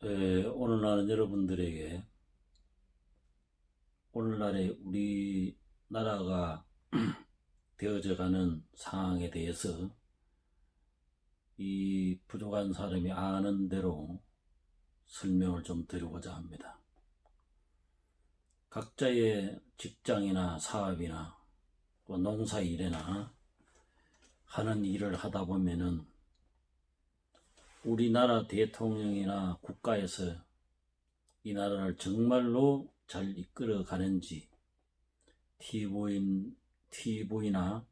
오늘날은 여러분들에게 오늘날의 우리나라가 되어져 가는 상황에 대해서 이 부족한 사람이 아는 대로 설명을 좀 드리고자 합니다. 각자의 직장이나 사업이나 또 농사일이나 하는 일을 하다 보면은 우리나라 대통령이나 국가에서 이 나라를 정말로 잘 이끌어 가는지 TV나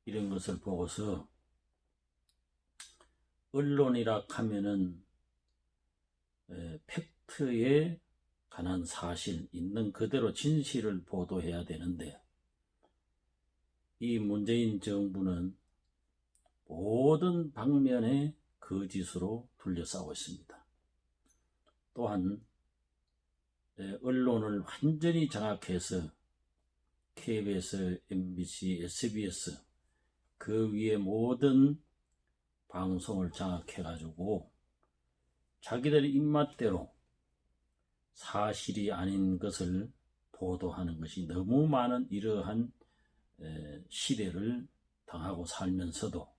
이런 것을 보고서 언론이라 하면은 팩트에 관한 사실 있는 그대로 진실을 보도해야 되는데 이 문재인 정부는 모든 방면에 거짓으로 둘러싸고 있습니다. 또한 언론을 완전히 장악해서 KBS, MBC, SBS 그 위에 모든 방송을 장악해가지고 자기들 입맛대로 사실이 아닌 것을 보도하는 것이 너무 많은 이러한 시대를 당하고 살면서도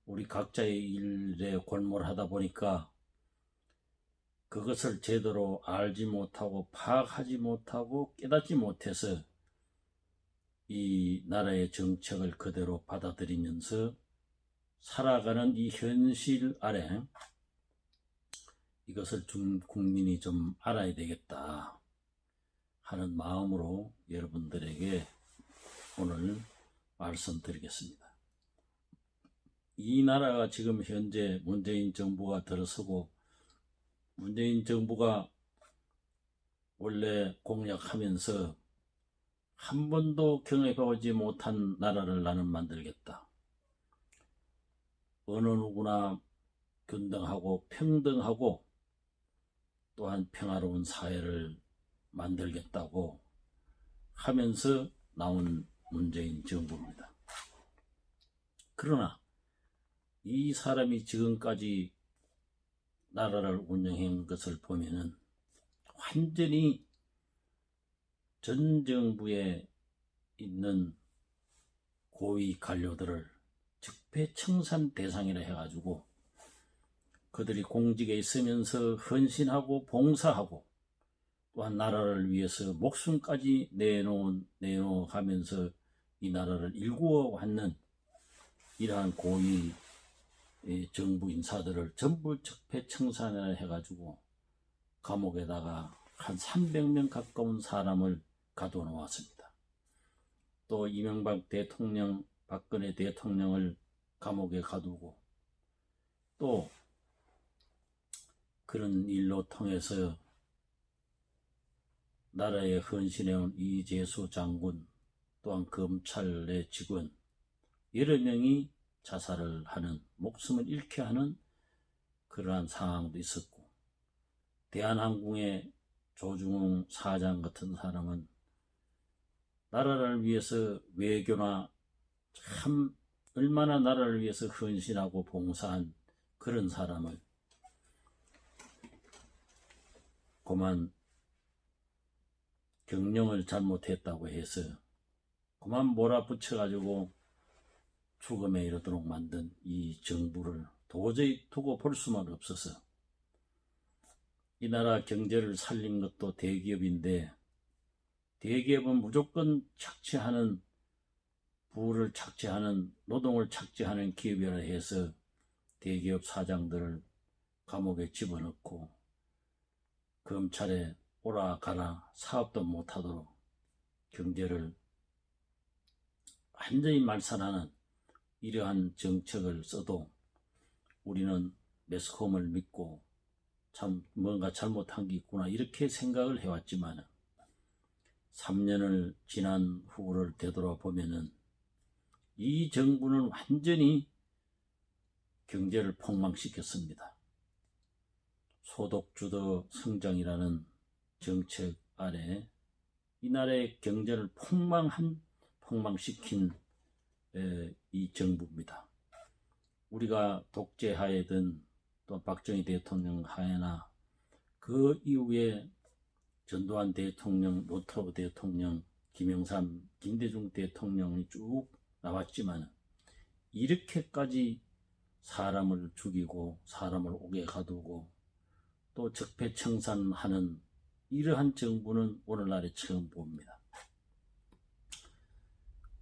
우리 각자의 일에 골몰하다 보니까 그것을 제대로 알지 못하고 파악하지 못하고 깨닫지 못해서 이 나라의 정책을 그대로 받아들이면서 살아가는 이 현실 아래 이것을 국민이 좀 알아야 되겠다 하는 마음으로 여러분들에게 오늘 말씀드리겠습니다. 이 나라가 지금 현재 문재인 정부가 들어서고 문재인 정부가 원래 공약하면서 한 번도 경험해보지 못한 나라를 나는 만들겠다. 어느 누구나 균등하고 평등하고 또한 평화로운 사회를 만들겠다고 하면서 나온 문재인 정부입니다. 그러나 이 사람이 지금까지 나라를 운영한 것을 보면은 완전히 전 정부에 있는 고위 관료들을 적폐청산 대상이라 해가지고 그들이 공직에 있으면서 헌신하고 봉사하고 또한 나라를 위해서 목숨까지 내놓아가면서 이 나라를 일구어 왔는 이러한 고위 정부 인사들을 전부 적폐청산을 해가지고 감옥에다가 한 300명 가까운 사람을 가둬놓았습니다. 또 이명박 대통령, 박근혜 대통령을 감옥에 가두고 또 그런 일로 통해서 나라에 헌신해온 이재수 장군 또한 검찰의 직원 여러 명이 자살을 하는 목숨을 잃게 하는 그러한 상황도 있었고 대한항공의 조중웅 사장 같은 사람은 나라를 위해서 외교나 참 얼마나 나라를 위해서 헌신하고 봉사한 그런 사람을 그만 경영을 잘못했다고 해서 그만 몰아붙여가지고 죽음에 이르도록 만든 이 정부를 도저히 두고 볼 수만 없어서 이 나라 경제를 살린 것도 대기업인데 대기업은 무조건 착취하는 부를 착취하는 노동을 착취하는 기업이라 해서 대기업 사장들을 감옥에 집어넣고 검찰에 오라 가라 사업도 못하도록 경제를 완전히 말살하는 이러한 정책을 써도 우리는 매스컴을 믿고 참 뭔가 잘못한 게 있구나 이렇게 생각을 해왔지만 3년을 지난 후를 되돌아보면은 이 정부는 완전히 경제를 폭망시켰습니다. 소득주도 성장이라는 정책 아래 이 나라의 경제를 폭망시킨 이 정부입니다. 우리가 독재하에든 또 박정희 대통령 하에나 그 이후에 전두환 대통령, 노태우 대통령, 김영삼, 김대중 대통령이 쭉 나왔지만 이렇게까지 사람을 죽이고 사람을 옥에 가두고 또 적폐청산하는 이러한 정부는 오늘날에 처음 봅니다.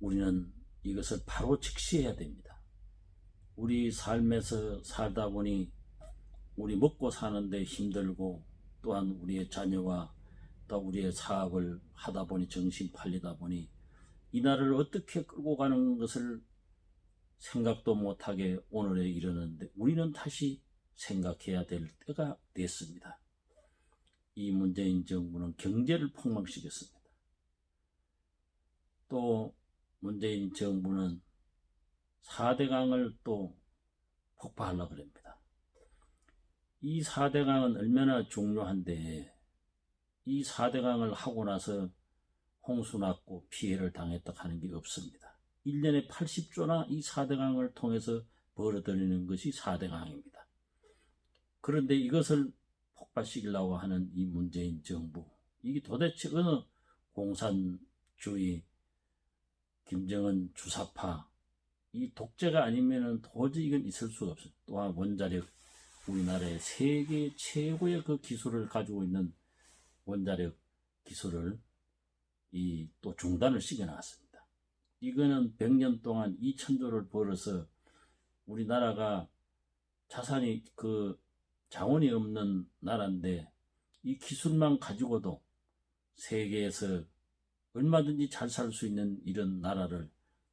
우리는 이것을 바로 직시해야 됩니다. 우리 삶에서 살다 보니 우리 먹고 사는데 힘들고 또한 우리의 자녀와 또 우리의 사업을 하다 보니 정신 팔리다 보니 이 나라를 어떻게 끌고 가는 것을 생각도 못하게 오늘에 이르는데 우리는 다시 생각해야 될 때가 됐습니다. 이 문재인 정부는 경제를 폭망시켰습니다. 또 문재인 정부는 4대강을 또 폭파하려고 합니다. 이 4대강은 얼마나 중요한데 이 4대강을 하고 나서 홍수 났고 피해를 당했다 하는 게 없습니다. 1년에 80조나 이 4대강을 통해서 벌어들이는 것이 4대강입니다. 그런데 이것을 폭발시키려고 하는 이 문재인 정부, 이게 도대체 어느 공산주의, 김정은 주사파, 이 독재가 아니면은 도저히 이건 있을 수가 없어요. 또한 원자력, 우리나라의 세계 최고의 그 기술을 가지고 있는 원자력 기술을 또 중단을 시켜놨습니다. 이거는 100년 동안 2,000조를 벌어서 우리나라가 자산이 자원이 없는 나라인데 이 기술만 가지고도 세계에서 얼마든지 잘 살 수 있는 이런 나라를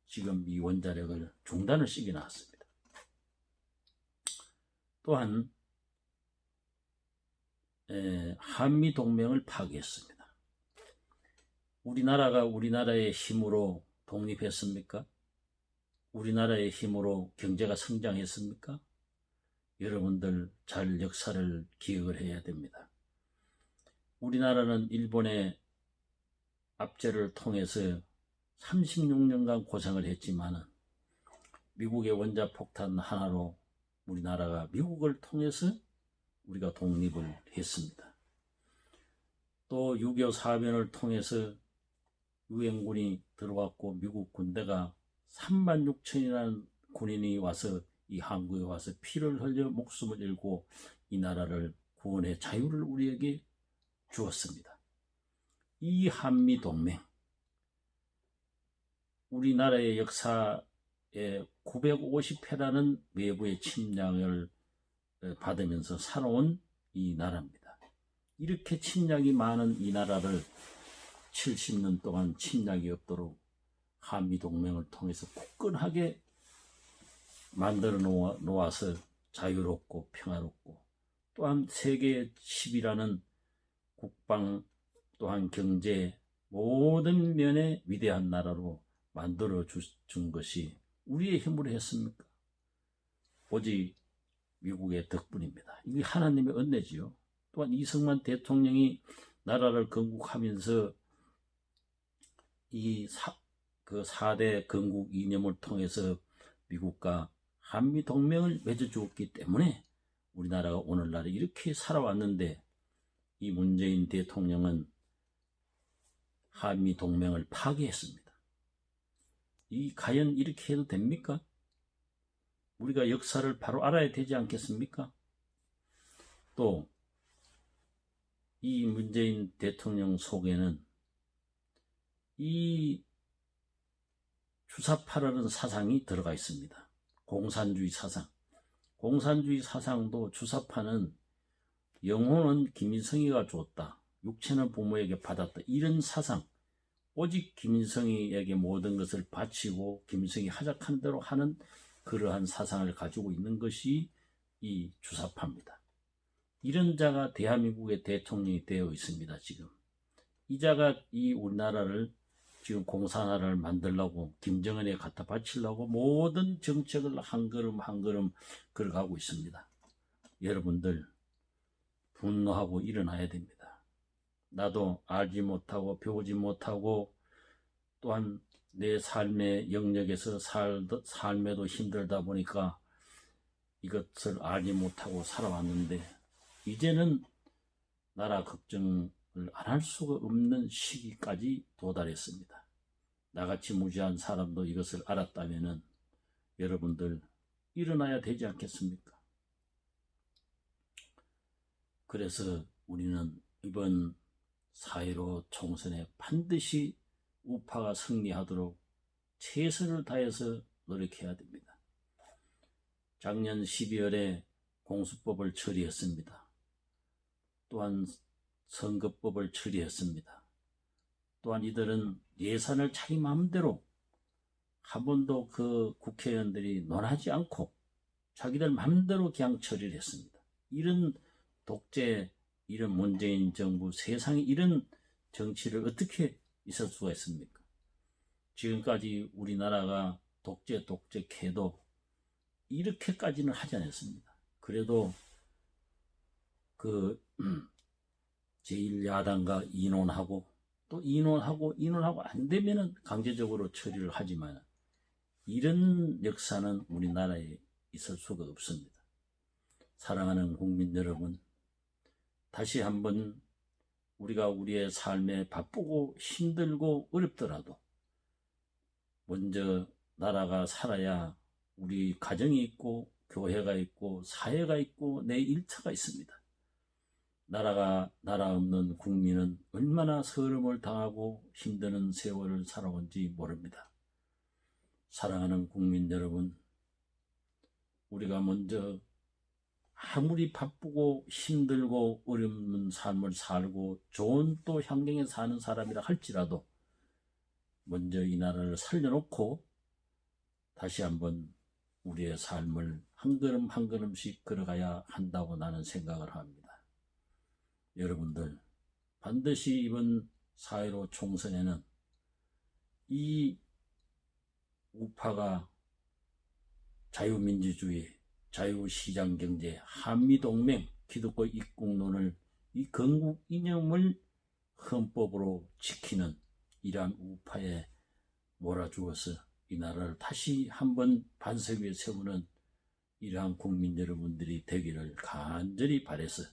지금 이 원자력을 중단을 시켜놨습니다. 또한 한미 동맹을 파기했습니다. 우리나라가 우리나라의 힘으로 독립했습니까? 우리나라의 힘으로 경제가 성장했습니까? 여러분들 잘 역사를 기억을 해야 됩니다. 우리나라는 일본의 압제를 통해서 36년간 고생을 했지만 미국의 원자폭탄 하나로 우리나라가 미국을 통해서 우리가 독립을 했습니다. 또 6.25 사변을 통해서 유엔군이 들어왔고 미국 군대가 36,000이라는 군인이 와서 이 한국에 와서 피를 흘려 목숨을 잃고 이 나라를 구원의 자유를 우리에게 주었습니다. 이 한미동맹, 우리나라의 역사에 950회라는 외부의 침략을 받으면서 살아온 이 나라입니다. 이렇게 침략이 많은 이 나라를 70년 동안 침략이 없도록 한미동맹을 통해서 굳건하게 만들어 놓아서 자유롭고 평화롭고 또한 세계 10이라는 국방 또한 경제 모든 면에 위대한 나라로 만들어 준 것이 우리의 힘으로 했습니까? 오직 미국의 덕분입니다. 이게 하나님의 은혜지요. 또한 이승만 대통령이 나라를 건국하면서 이 4대 건국 이념을 통해서 미국과 한미 동맹을 맺어주었기 때문에 우리나라가 오늘날에 이렇게 살아왔는데 이 문재인 대통령은 한미 동맹을 파괴했습니다. 과연 이렇게 해도 됩니까? 우리가 역사를 바로 알아야 되지 않겠습니까? 또 이 문재인 대통령 속에는 이 주사파라는 사상이 들어가 있습니다. 공산주의 사상. 공산주의 사상도 주사파는 영혼은 김일성이가 줬다. 육체는 부모에게 받았다. 이런 사상. 오직 김일성에게 모든 것을 바치고 김일성이 하작한 대로 하는 그러한 사상을 가지고 있는 것이 이 주사파입니다. 이런 자가 대한민국의 대통령이 되어 있습니다. 지금 이 자가 이 우리나라를 지금 공산화를 만들려고 김정은에 갖다 바치려고 모든 정책을 한 걸음 한 걸음 걸어가고 있습니다. 여러분들 분노하고 일어나야 됩니다. 나도 알지 못하고 배우지 못하고 또한 내 삶의 영역에서 삶에도 힘들다 보니까 이것을 알지 못하고 살아왔는데 이제는 나라 걱정을 안 할 수가 없는 시기까지 도달했습니다. 나같이 무지한 사람도 이것을 알았다면 여러분들 일어나야 되지 않겠습니까? 그래서 우리는 이번 4.15 총선에 반드시 우파가 승리하도록 최선을 다해서 노력해야 됩니다. 작년 12월에 공수법을 처리했습니다. 또한 선거법을 처리했습니다. 또한 이들은 예산을 자기 마음대로 한 번도 그 국회의원들이 논하지 않고 자기들 마음대로 그냥 처리를 했습니다. 이런 독재, 이런 문재인 정부, 세상에 이런 정치를 어떻게 있을 수가 있습니까? 지금까지 우리나라가 독재해도 이렇게까지는 하지 않았습니다. 그래도 그 제1야당과 인원하고 또 인원하고 안 되면은 강제적으로 처리를 하지만 이런 역사는 우리나라에 있을 수가 없습니다. 사랑하는 국민 여러분, 다시 한번 우리가 우리의 삶에 바쁘고 힘들고 어렵더라도 먼저 나라가 살아야 우리 가정이 있고 교회가 있고 사회가 있고 내 일터가 있습니다. 나라 없는 국민은 얼마나 서름을 당하고 힘드는 세월을 살아온지 모릅니다. 사랑하는 국민 여러분, 우리가 먼저 아무리 바쁘고 힘들고 어려운 삶을 살고 좋은 또 환경에 사는 사람이라 할지라도 먼저 이 나라를 살려놓고 다시 한번 우리의 삶을 한 걸음 한 걸음씩 걸어가야 한다고 나는 생각을 합니다. 여러분들 반드시 이번 4.15 총선에는 이 우파가 자유민주주의, 자유시장경제, 한미동맹, 기득권 입국론을 이 건국 이념을 헌법으로 지키는 이러한 우파에 몰아주어서 이 나라를 다시 한번 반석 위에 세우는 이러한 국민 여러분들이 되기를 간절히 바라서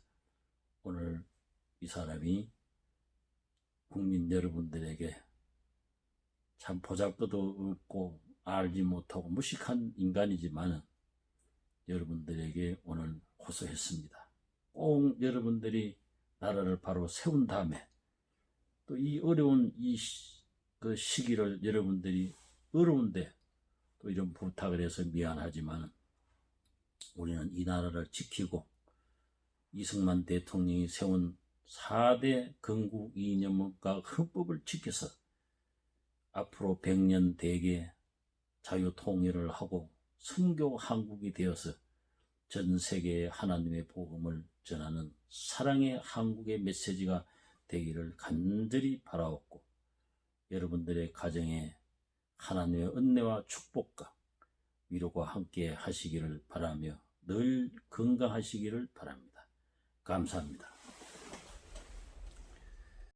오늘 이 사람이 국민 여러분들에게 참 보잘것도 없고 알지 못하고 무식한 인간이지만 여러분들에게 오늘 호소했습니다. 꼭 여러분들이 나라를 바로 세운 다음에 또 이 어려운 그 시기를 여러분들이 어려운데 또 이런 부탁을 해서 미안하지만 우리는 이 나라를 지키고 이승만 대통령이 세운 4대 건국 이념과 헌법을 지켜서 앞으로 100년 대계 자유통일을 하고 선교 한국이 되어서 전 세계에 하나님의 복음을 전하는 사랑의 한국의 메시지가 되기를 간절히 바라옵고 여러분들의 가정에 하나님의 은혜와 축복과 위로가 함께 하시기를 바라며 늘 건강하시기를 바랍니다. 감사합니다.